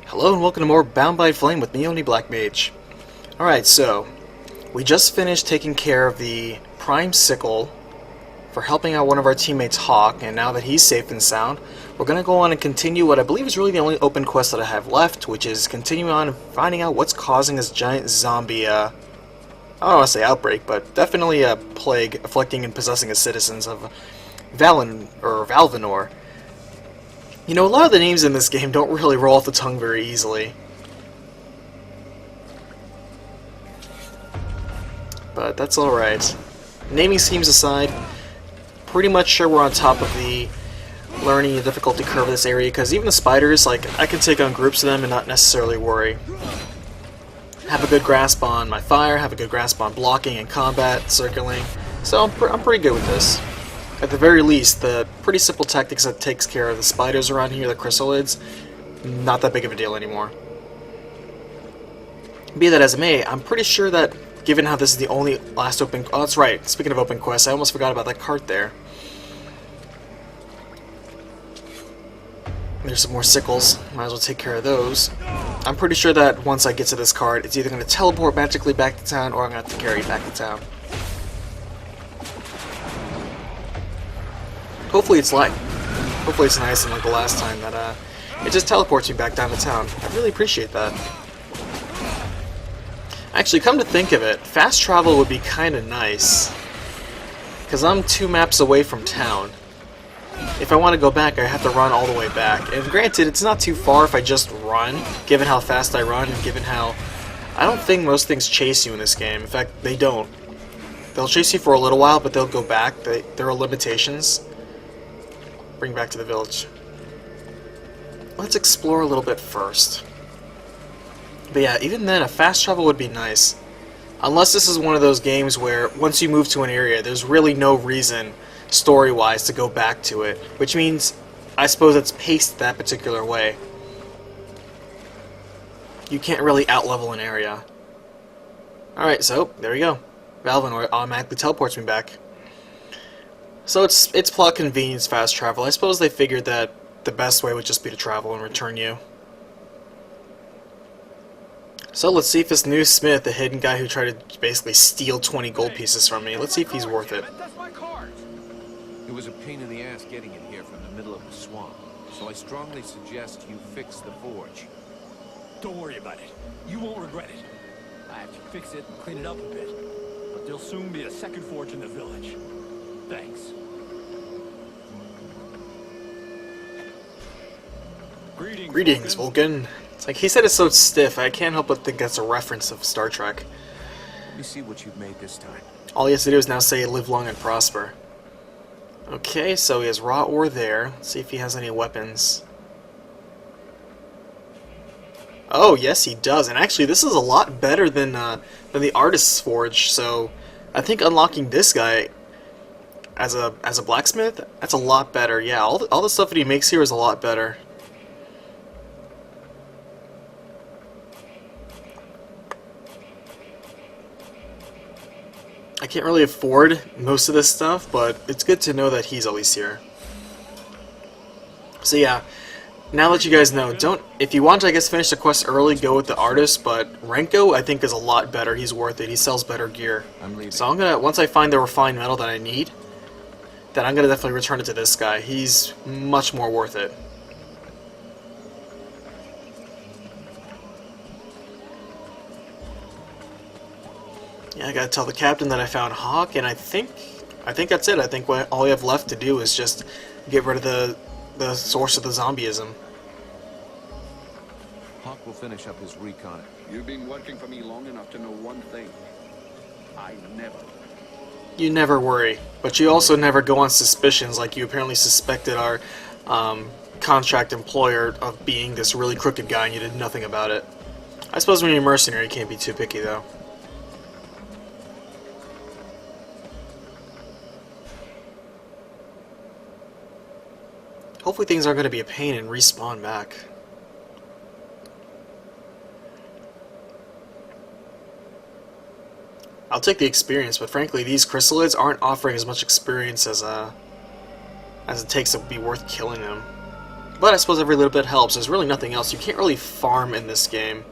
Hello and welcome to more Bound by Flame with me, Oni Black Mage. Alright, so we just finished taking care of the Prime Sickle for helping out one of our teammates, Hawk, and now that he's safe and sound, we're going to go on and continue what I believe is really the only open quest that I have left, which is continuing on and finding out what's causing this giant zombie, I don't want to say outbreak, but definitely a plague afflicting and possessing the citizens of Valvenor. You know, a lot of the names in this game don't really roll off the tongue very easily. But that's alright. Naming schemes aside, pretty much sure we're on top of the learning and difficulty curve of this area, because even the spiders, like, I can take on groups of them and not necessarily worry. Have a good grasp on my fire, have a good grasp on blocking and combat, circling, so I'm pretty good with this. At the very least, the pretty simple tactics that takes care of the spiders around here, the chrysalids, not that big of a deal anymore. Be that as it may, I'm pretty sure that, given how this is the only last open... Oh, that's right, speaking of open quests, I almost forgot about that cart there. There's some more sickles, might as well take care of those. I'm pretty sure that once I get to this cart, it's either going to teleport magically back to town, or I'm going to have to carry it back to town. Hopefully it's nice and like the last time that it just teleports me back down to town. I really appreciate that. Actually, come to think of it, fast travel would be kind of nice, because I'm 2 maps away from town. If I want to go back, I have to run all the way back. And granted, it's not too far if I just run, given how fast I run, and given how... I don't think most things chase you in this game. In fact, they don't. They'll chase you for a little while, but they'll go back. There are limitations. Bring back to the village. Let's explore a little bit first. But yeah, even then, a fast travel would be nice. Unless this is one of those games where, once you move to an area, there's really no reason, story-wise, to go back to it. Which means, I suppose it's paced that particular way. You can't really out-level an area. Alright, so, there we go. Valvenor automatically teleports me back. So it's plot convenience fast travel. I suppose they figured that the best way would just be to travel and return you. So let's see if this new smith, the hidden guy who tried to basically steal 20 gold pieces from me, let's see if he's worth it. It was a pain in the ass getting in here from the middle of the swamp, so I strongly suggest you fix the forge. Don't worry about it. You won't regret it. I have to fix it and clean it up a bit, but there'll soon be a second forge in the village. Thanks. Greetings, Vulcan. It's like he said it's so stiff, I can't help but think that's a reference of Star Trek. Let me see what you've made this time. All he has to do is now say, live long and prosper. Okay, so he has raw ore there. Let's see if he has any weapons. Oh, yes he does. And actually, this is a lot better than the Artist's Forge, so I think unlocking this guy as a blacksmith, that's a lot better. Yeah, all the stuff that he makes here is a lot better. I can't really afford most of this stuff, but it's good to know that he's at least here. So yeah, now that you guys know, if you want to, I guess, finish the quest early, go with the artist, but Renko, I think, is a lot better. He's worth it. He sells better gear. So I'm gonna, once I find the refined metal that I need, then I'm gonna definitely return it to this guy. He's much more worth it. Yeah, I gotta tell the captain that I found Hawk, and I think that's it. I think all we have left to do is just get rid of the source of the zombieism. Hawk will finish up his recon. You've been working for me long enough to know one thing. You never worry, but you also never go on suspicions like you apparently suspected our contract employer of being this really crooked guy and you did nothing about it. I suppose when you're a mercenary you can't be too picky though. Hopefully things aren't going to be a pain and respawn back. I'll take the experience, but frankly these chrysalids aren't offering as much experience as it takes to be worth killing them. But I suppose every little bit helps. There's really nothing else. You can't really farm in this game.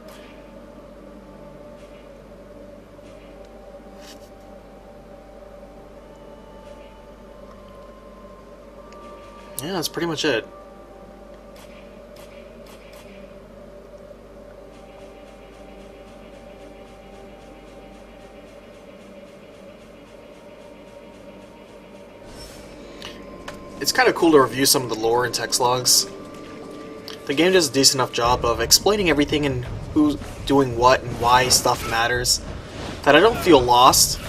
Yeah, that's pretty much it. It's kind of cool to review some of the lore and text logs. The game does a decent enough job of explaining everything and who's doing what and why stuff matters, that I don't feel lost.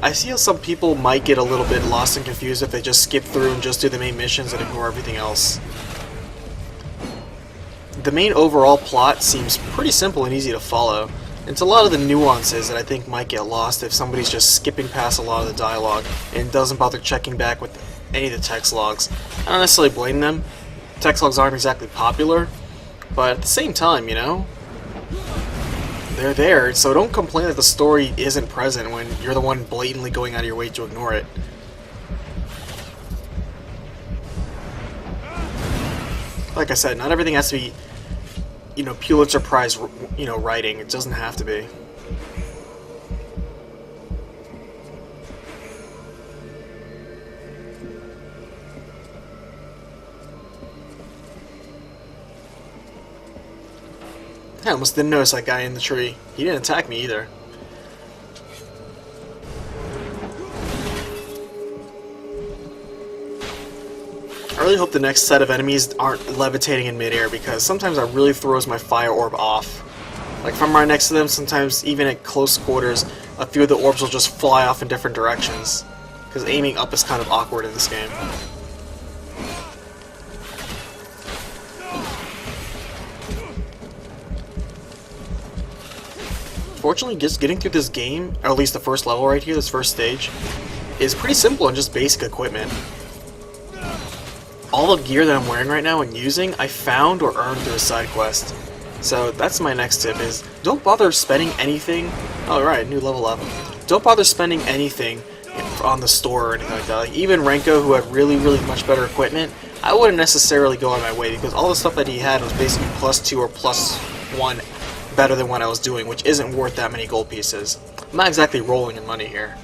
I see how some people might get a little bit lost and confused if they just skip through and just do the main missions and ignore everything else. The main overall plot seems pretty simple and easy to follow. It's a lot of the nuances that I think might get lost if somebody's just skipping past a lot of the dialogue and doesn't bother checking back with any of the text logs. I don't necessarily blame them. Text logs aren't exactly popular, but at the same time, you know, they're there, so don't complain that the story isn't present when you're the one blatantly going out of your way to ignore it. Like I said, not everything has to be, you know, Pulitzer Prize, you know, writing. It doesn't have to be. I almost didn't notice that guy in the tree. He didn't attack me either. I really hope the next set of enemies aren't levitating in midair, because sometimes that really throws my fire orb off. Like if I'm right next to them, sometimes even at close quarters, a few of the orbs will just fly off in different directions. Because aiming up is kind of awkward in this game. Fortunately, just getting through this game, or at least the first level right here, this first stage, is pretty simple and just basic equipment. All the gear that I'm wearing right now and using, I found or earned through a side quest. So that's my next tip, is don't bother spending anything. Alright, new level up. Don't bother spending anything on the store or anything like that. Like, even Renko, who had really much better equipment, I wouldn't necessarily go out of my way, because all the stuff that he had was basically +2 or +1 better than what I was doing, which isn't worth that many gold pieces. I'm not exactly rolling in money here.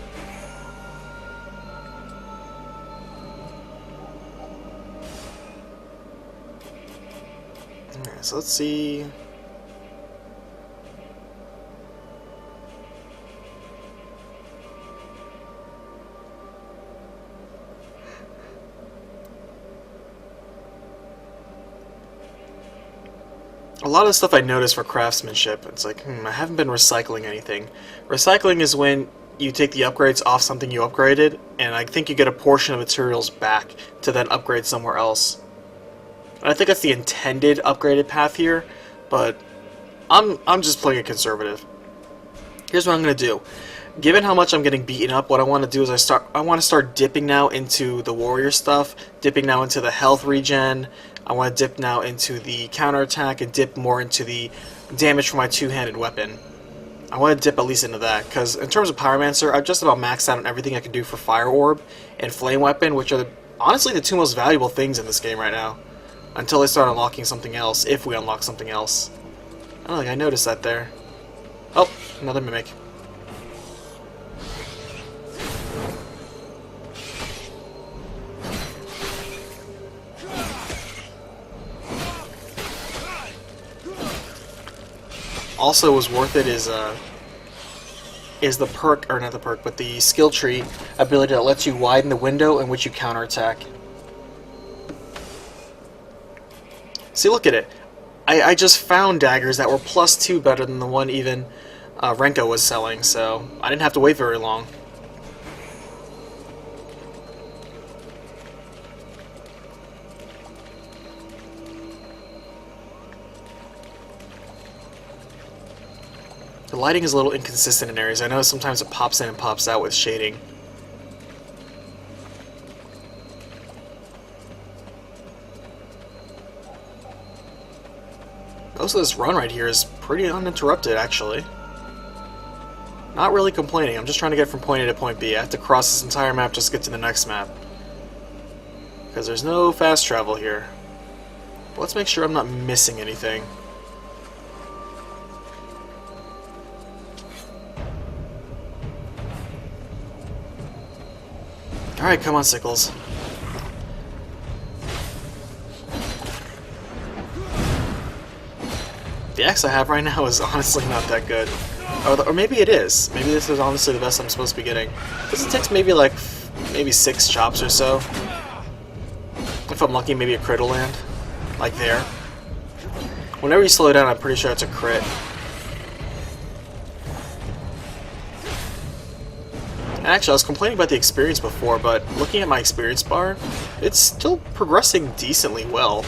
Alright, so let's see. A lot of the stuff I noticed for craftsmanship, it's like, I haven't been recycling anything. Recycling is when you take the upgrades off something you upgraded, and I think you get a portion of materials back to then upgrade somewhere else. And I think that's the intended upgraded path here, but I'm just playing it conservative. Here's what I'm going to do. Given how much I'm getting beaten up, what I want to do is I want to start dipping now into the warrior stuff, dipping now into the health regen. I want to dip now into the counterattack and dip more into the damage for my two-handed weapon. I want to dip at least into that, because in terms of Pyromancer, I've just about maxed out on everything I can do for Fire Orb and Flame Weapon, which are honestly the two most valuable things in this game right now. Until they start unlocking something else, if we unlock something else. I don't think I noticed that there. Oh, another Mimic. Also was worth it is the perk, or not the perk, but the skill tree ability that lets you widen the window in which you counterattack. See, look at it. I just found daggers that were +2 better than the one even Renko was selling, so I didn't have to wait very long. The lighting is a little inconsistent in areas. I know sometimes it pops in and pops out with shading. Most of this run right here is pretty uninterrupted, actually. Not really complaining. I'm just trying to get from point A to point B. I have to cross this entire map just to get to the next map, because there's no fast travel here. But let's make sure I'm not missing anything. Alright, come on, Sickles. The axe I have right now is honestly not that good. Or maybe it is. Maybe this is honestly the best I'm supposed to be getting. Because it takes maybe like, maybe 6 chops or so. If I'm lucky, maybe a crit will land. Like there. Whenever you slow it down, I'm pretty sure it's a crit. And actually, I was complaining about the experience before, but looking at my experience bar, it's still progressing decently well.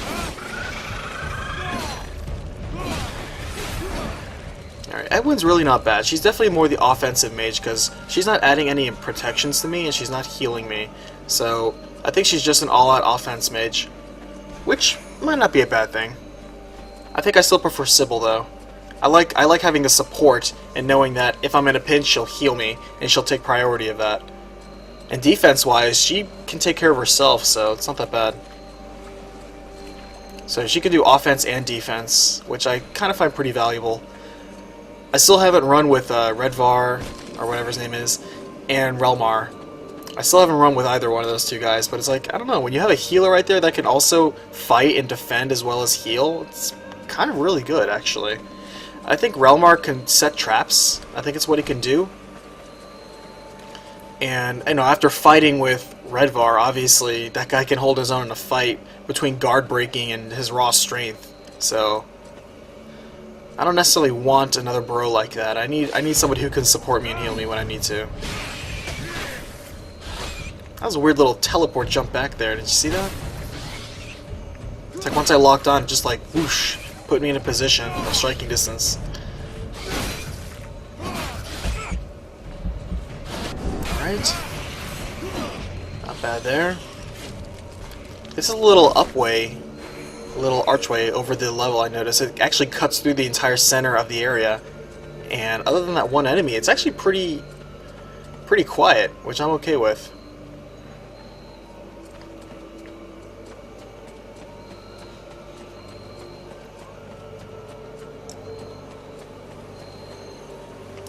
Alright, Edwin's really not bad. She's definitely more the offensive mage because she's not adding any protections to me and she's not healing me. So, I think she's just an all-out offense mage. Which might not be a bad thing. I think I still prefer Sybil though. I like having a support and knowing that if I'm in a pinch, she'll heal me and she'll take priority of that. And defense-wise, she can take care of herself, so it's not that bad. So she can do offense and defense, which I kind of find pretty valuable. I still haven't run with Redvar, or whatever his name is, and Relmar. I still haven't run with either one of those two guys, but it's like, I don't know, when you have a healer right there that can also fight and defend as well as heal, it's kind of really good, actually. I think Relmar can set traps. I think it's what he can do. And, you know, after fighting with Redvar, obviously, that guy can hold his own in a fight between guard breaking and his raw strength. So, I don't necessarily want another bro like that. I need somebody who can support me and heal me when I need to. That was a weird little teleport jump back there. Did you see that? It's like once I locked on, it just like whoosh, put me in a position of striking distance. Alright. Not bad there. This is a little upway, a little archway over the level, I noticed. It actually cuts through the entire center of the area. And other than that one enemy, it's actually pretty quiet, which I'm okay with.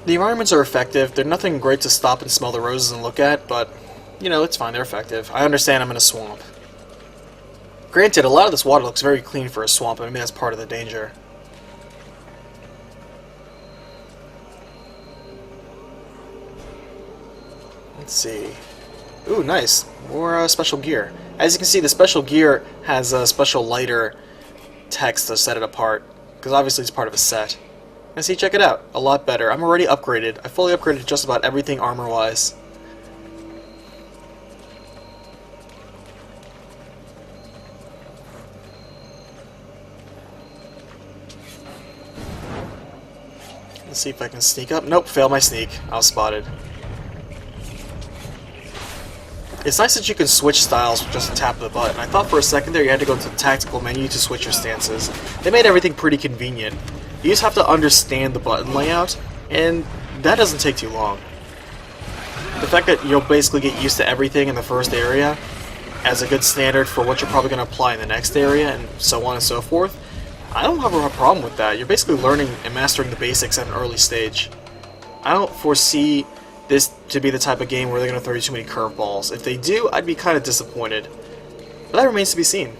The environments are effective. They're nothing great to stop and smell the roses and look at, but, you know, it's fine. They're effective. I understand I'm in a swamp. Granted, a lot of this water looks very clean for a swamp, and maybe that's part of the danger. Let's see. Ooh, nice. More special gear. As you can see, the special gear has a special lighter text to set it apart, because obviously it's part of a set. And see, check it out. A lot better. I'm already upgraded. I fully upgraded just about everything armor-wise. Let's see if I can sneak up. Nope, failed my sneak. I was spotted. It's nice that you can switch styles with just a tap of the button. I thought for a second there you had to go to the tactical menu to switch your stances. They made everything pretty convenient. You just have to understand the button layout, and that doesn't take too long. The fact that you'll basically get used to everything in the first area as a good standard for what you're probably going to apply in the next area, and so on and so forth, I don't have a problem with that. You're basically learning and mastering the basics at an early stage. I don't foresee this to be the type of game where they're going to throw you too many curveballs. If they do, I'd be kind of disappointed. But that remains to be seen.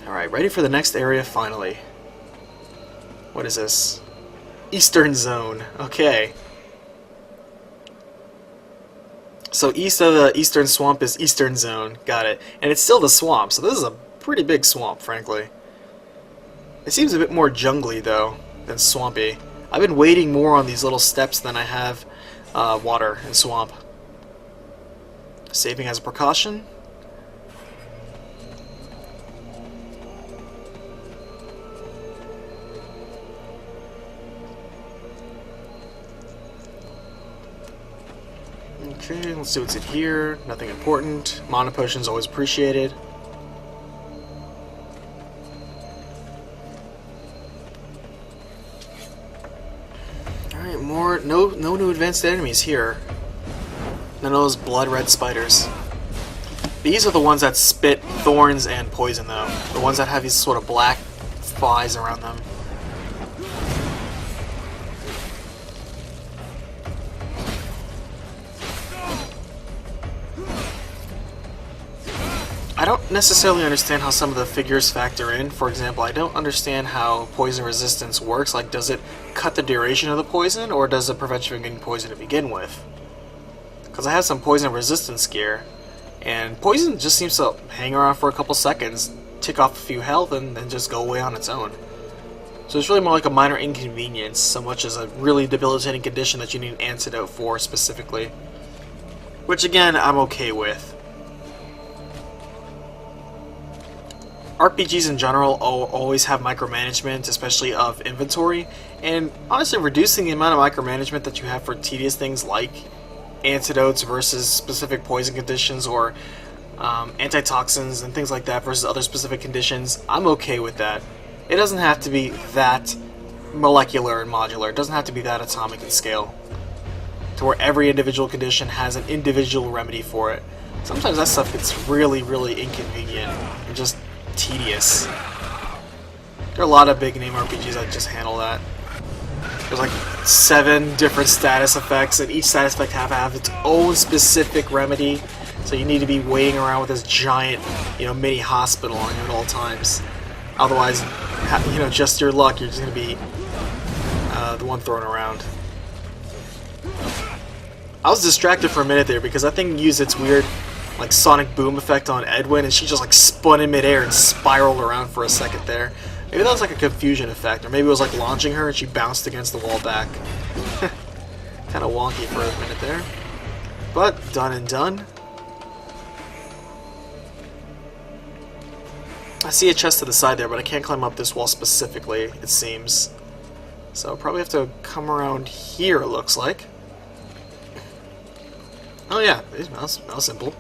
Alright, ready for the next area finally. What is this? Eastern Zone. Okay. So east of the Eastern Swamp is Eastern Zone. Got it. And it's still the swamp, so this is a pretty big swamp, frankly. It seems a bit more jungly, though, than swampy. I've been wading more on these little steps than I have water and swamp. Saving as a precaution. Okay, let's see what's in here. Nothing important. Mana potions always appreciated. Alright, more no new advanced enemies here. None of those blood red spiders. These are the ones that spit thorns and poison, though. The ones that have these sort of black flies around them. I don't necessarily understand how some of the figures factor in. For example, I don't understand how poison resistance works. Like, does it cut the duration of the poison, or does it prevent you from getting poison to begin with? Because I have some poison resistance gear, and poison just seems to hang around for a couple seconds, tick off a few health, and then just go away on its own. So it's really more like a minor inconvenience, so much as a really debilitating condition that you need an antidote for specifically. Which again, I'm okay with. RPGs in general always have micromanagement, especially of inventory, and honestly reducing the amount of micromanagement that you have for tedious things like antidotes versus specific poison conditions, or antitoxins and things like that versus other specific conditions, I'm okay with that. It doesn't have to be that molecular and modular. It doesn't have to be that atomic in scale, to where every individual condition has an individual remedy for it. Sometimes that stuff gets really, really inconvenient and just tedious. There are a lot of big name RPGs that just handle that. There's like 7 different status effects, and each status effect have its own specific remedy, so you need to be waiting around with this giant, mini hospital on you at all times. Otherwise, just your luck, you're just going to be the one thrown around. I was distracted for a minute there because that thing used its weird sonic boom effect on Edwin, and she just spun in midair and spiraled around for a second there. Maybe that was a confusion effect, or maybe it was launching her and she bounced against the wall back. Kind of wonky for a minute there. But done and done. I see a chest to the side there, but I can't climb up this wall specifically, it seems. So I'll probably have to come around here, it looks like. Oh yeah, that was simple.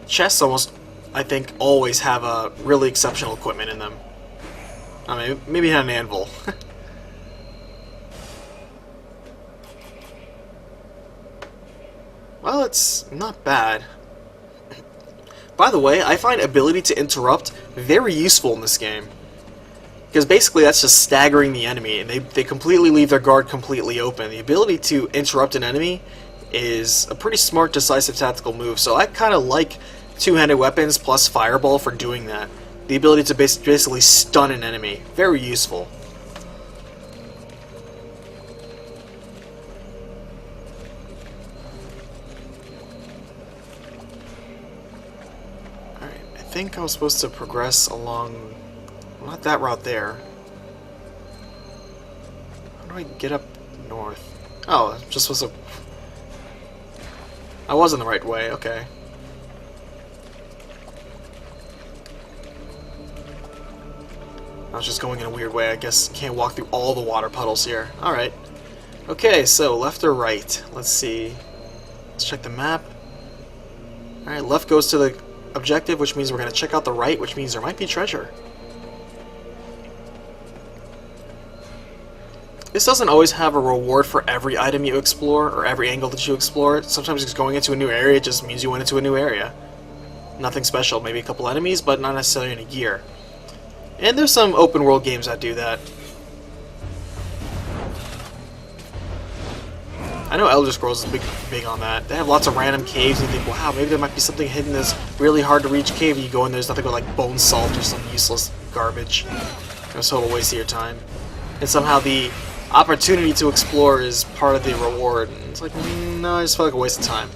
Chests almost, I think, always have a really exceptional equipment in them. I mean, maybe not an anvil. Well, it's not bad. By the way, I find ability to interrupt very useful in this game. Because basically that's just staggering the enemy, and they completely leave their guard completely open. The ability to interrupt an enemy is a pretty smart, decisive tactical move, so I kind of like two-handed weapons plus fireball for doing that. The ability to basically stun an enemy. Very useful. Alright, I think I was supposed to progress along... not that route there. How do I get up north? Oh, just supposed to... I was in the right way, okay. I was just going in a weird way. I guess can't walk through all the water puddles here. Alright. Okay, so left or right? Let's see. Let's check the map. Alright, left goes to the objective, which means we're going to check out the right, which means there might be treasure. This doesn't always have a reward for every item you explore, or every angle that you explore. Sometimes just going into a new area just means you went into a new area. Nothing special, maybe a couple enemies, but not necessarily any gear. And there's some open world games that do that. I know Elder Scrolls is big on that. They have lots of random caves, and you think, wow, maybe there might be something hidden in this really hard to reach cave, and you go in, there's nothing but bone salt or some useless garbage. It's a total waste of your time. And somehow the opportunity to explore is part of the reward. And it's no, I just felt like a waste of time.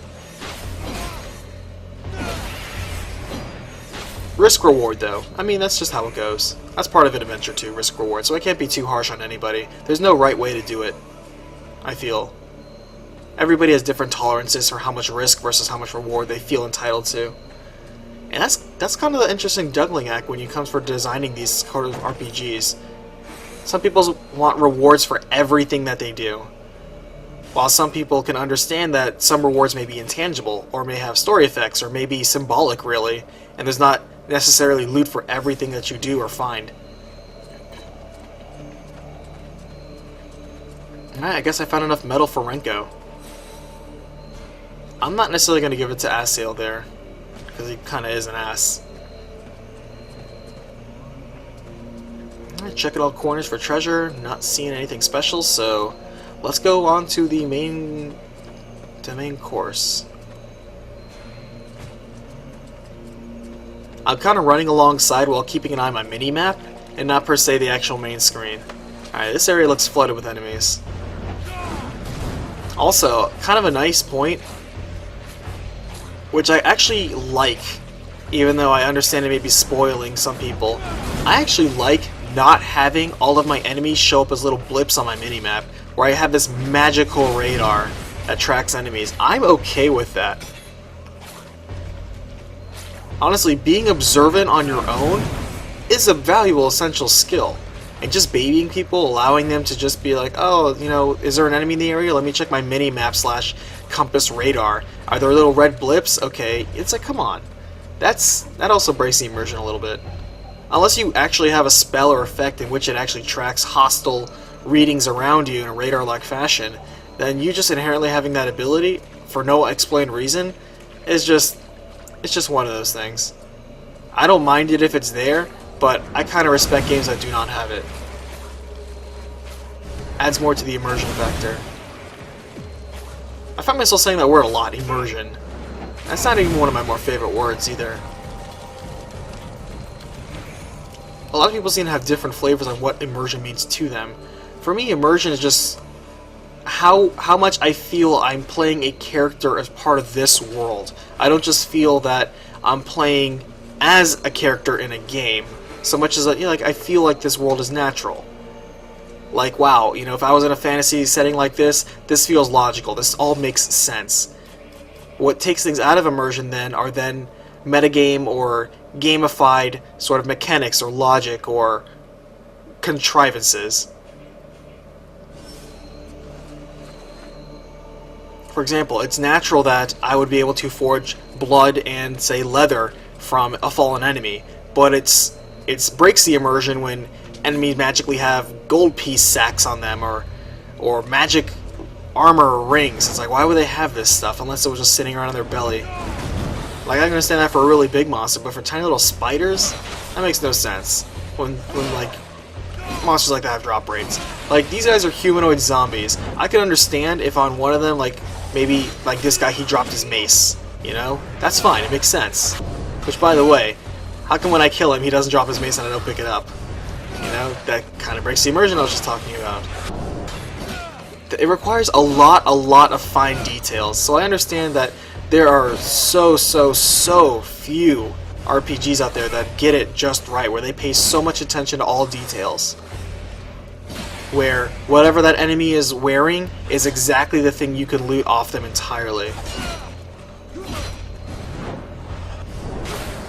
Risk reward, though. I mean, that's just how it goes. That's part of an adventure too, risk reward. So I can't be too harsh on anybody. There's no right way to do it, I feel. Everybody has different tolerances for how much risk versus how much reward they feel entitled to. And that's kind of the interesting juggling act when it comes for designing these sort of RPGs. Some people want rewards for everything that they do, while some people can understand that some rewards may be intangible, or may have story effects, or may be symbolic, really, and there's not necessarily loot for everything that you do or find. Alright, I guess I found enough metal for Renko. I'm not necessarily going to give it to Assail there, because he kind of is an ass. Alright, checking all corners for treasure, not seeing anything special, so let's go on to the main course. I'm kind of running alongside while keeping an eye on my mini-map, and not per se the actual main screen. Alright, this area looks flooded with enemies. Also, kind of a nice point, which I actually like, even though I understand it may be spoiling some people. I actually like not having all of my enemies show up as little blips on my mini-map, where I have this magical radar that tracks enemies. I'm okay with that. Honestly, being observant on your own is a valuable, essential skill. And just babying people, allowing them to just be like, oh, you know, is there an enemy in the area? Let me check my mini-map / compass radar. Are there little red blips? Okay, it's like, come on. That also breaks the immersion a little bit. Unless you actually have a spell or effect in which it actually tracks hostile readings around you in a radar-like fashion, then you just inherently having that ability for no explained reason is just, it's just one of those things. I don't mind it if it's there, but I kind of respect games that do not have it. Adds more to the immersion factor. I find myself saying that word a lot, immersion. That's not even one of my more favorite words either. A lot of people seem to have different flavors on what immersion means to them. For me, immersion is just how much I feel I'm playing a character as part of this world. I don't just feel that I'm playing as a character in a game, so much as like I feel like this world is natural. Like, wow, you know, if I was in a fantasy setting like this feels logical. This all makes sense. What takes things out of immersion then are then metagame or gamified sort of mechanics or logic or contrivances. For example, it's natural that I would be able to forge blood and, say, leather from a fallen enemy, but it breaks the immersion when enemies magically have gold piece sacks on them or magic armor or rings. It's like, why would they have this stuff unless it was just sitting around in their belly? Like, I can understand that for a really big monster, but for tiny little spiders, that makes no sense. When like monsters like that have drop rates. Like, these guys are humanoid zombies. I could understand if on one of them, like, maybe like this guy, he dropped his mace. You know, that's fine. It makes sense. Which, by the way, how come when I kill him, he doesn't drop his mace and I don't pick it up? You know, that kind of breaks the immersion I was just talking about. It requires a lot of fine details, so I understand that there are so few RPGs out there that get it just right, where they pay so much attention to all details. Where whatever that enemy is wearing is exactly the thing you can loot off them entirely.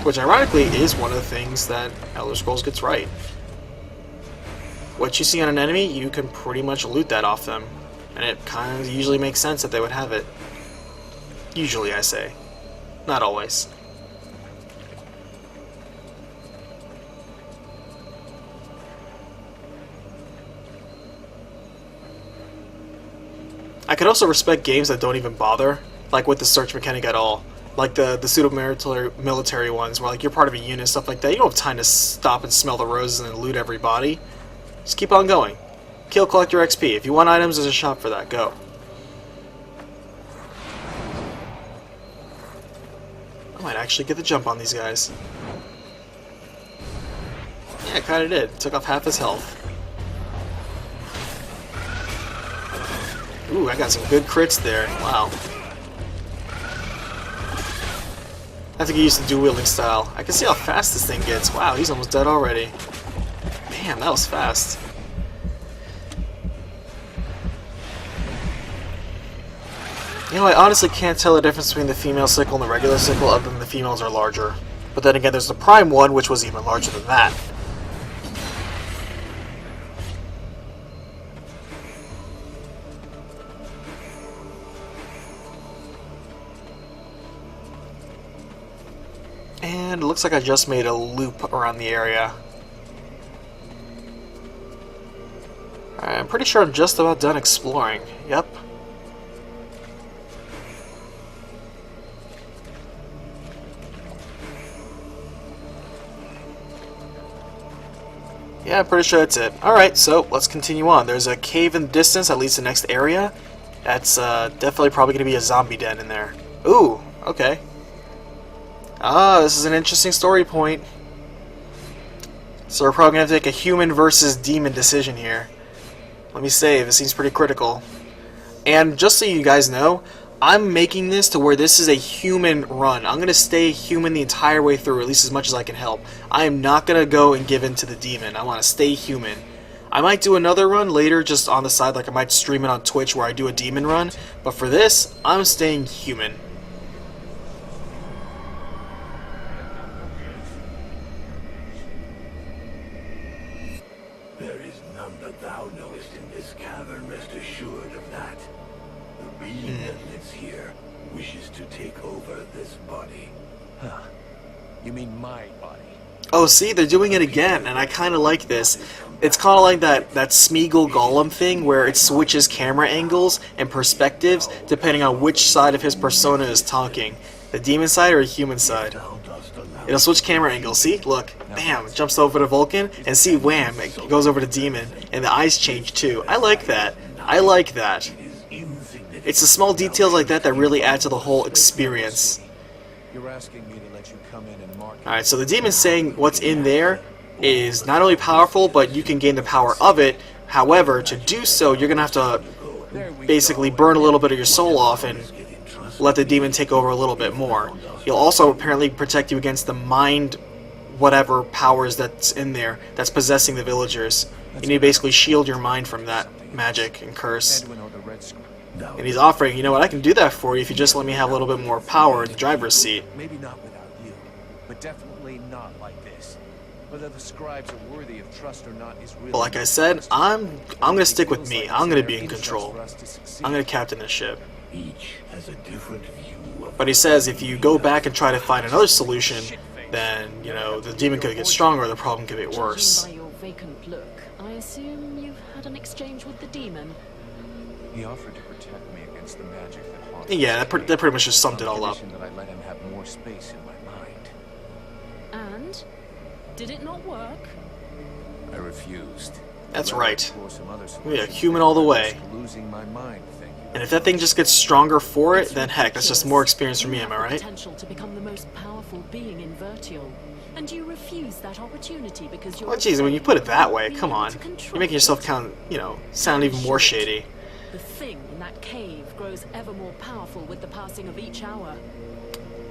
Which ironically is one of the things that Elder Scrolls gets right. What you see on an enemy, you can pretty much loot that off them. And it kind of usually makes sense that they would have it. Usually, I say. Not always. I could also respect games that don't even bother, like with the search mechanic at all. Like the pseudo-military ones, where like you're part of a unit, stuff like that. You don't have time to stop and smell the roses and loot everybody. Just keep on going. Kill, collect your XP. If you want items, there's a shop for that. Go. I might actually get the jump on these guys. Yeah, it kinda did. Took off half his health. Ooh, I got some good crits there. Wow. I have to get used to dual-wielding style. I can see how fast this thing gets. Wow, he's almost dead already. Damn, that was fast. You know, I honestly can't tell the difference between the female sickle and the regular sickle other than the females are larger. But then again, there's the prime one, which was even larger than that. And it looks like I just made a loop around the area. I'm pretty sure I'm just about done exploring. Yep. Yeah, I'm pretty sure that's it. Alright, so let's continue on. There's a cave in the distance that leads to the next area. That's definitely probably going to be a zombie den in there. Ooh, okay. Ah, this is an interesting story point. So we're probably going to have to make a human versus demon decision here. Let me save. It seems pretty critical. And just so you guys know, I'm making this to where this is a human run. I'm going to stay human the entire way through, at least as much as I can help. I am not going to go and give in to the demon. I want to stay human. I might do another run later just on the side, like I might stream it on Twitch where I do a demon run. But for this, I'm staying human. There is none that thou knowest in this cavern, rest assured of that. The being that lives here wishes to take over this body. Huh. You mean my body? Oh, see, they're doing it again, and I kind of like this. It's kind of like that Smeagol Golem thing where it switches camera angles and perspectives depending on which side of his persona is talking. The demon side or the human side. It'll switch camera angles. See? Look. Bam! It jumps over to Vulcan, and see, wham! It goes over to Demon, and the eyes change too. I like that. I like that. It's the small details like that that really add to the whole experience. You're asking me to let you come in and mark. Alright, so the demon's saying what's in there is not only powerful, but you can gain the power of it. However, to do so, you're going to have to basically burn a little bit of your soul off and let the demon take over a little bit more. He'll also apparently protect you against the mind whatever powers that's in there that's possessing the villagers. You need to basically shield your mind from that magic and curse. And he's offering, you know what, I can do that for you if you just let me have a little bit more power in the driver's seat. Maybe not without you, but definitely not like this. Whether the scribes are worthy of trust or not is really. But like I said, I'm gonna stick with me. I'm gonna be in control. I'm gonna captain this ship. Each has a different view of But he says if you go back and try to find another solution, then, you know, the demon could get stronger or the problem could get worse. Judging by your vacant look, I assume you've had an exchange with the demon. He offered to protect me against the magic that haunts. Yeah, that pretty much just summed it all up. That I let him have more space in my mind. And? Did it not work? I refused. That's I'd right. explore some other Yeah, solutions. human all the way. Losing my mind, thank you. And if that thing just gets stronger for it, It's then heck, that's just ridiculous. more experience for me, You am I have the right? potential to become the most powerful being in Virtual, and you refuse that opportunity because you're. Well, geez, when you put it that way, afraid of come being on. able to control You're making yourself count, you know, sound even more shady. The thing in that cave grows ever more powerful with the passing of each hour.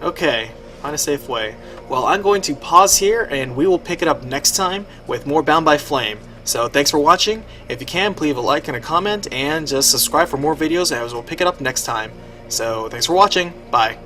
Okay, find a safe way. Well, I'm going to pause here, and we will pick it up next time with more Bound by Flame. So thanks for watching. If you can, please leave a like and a comment, and just subscribe for more videos as we'll pick it up next time. So thanks for watching. Bye.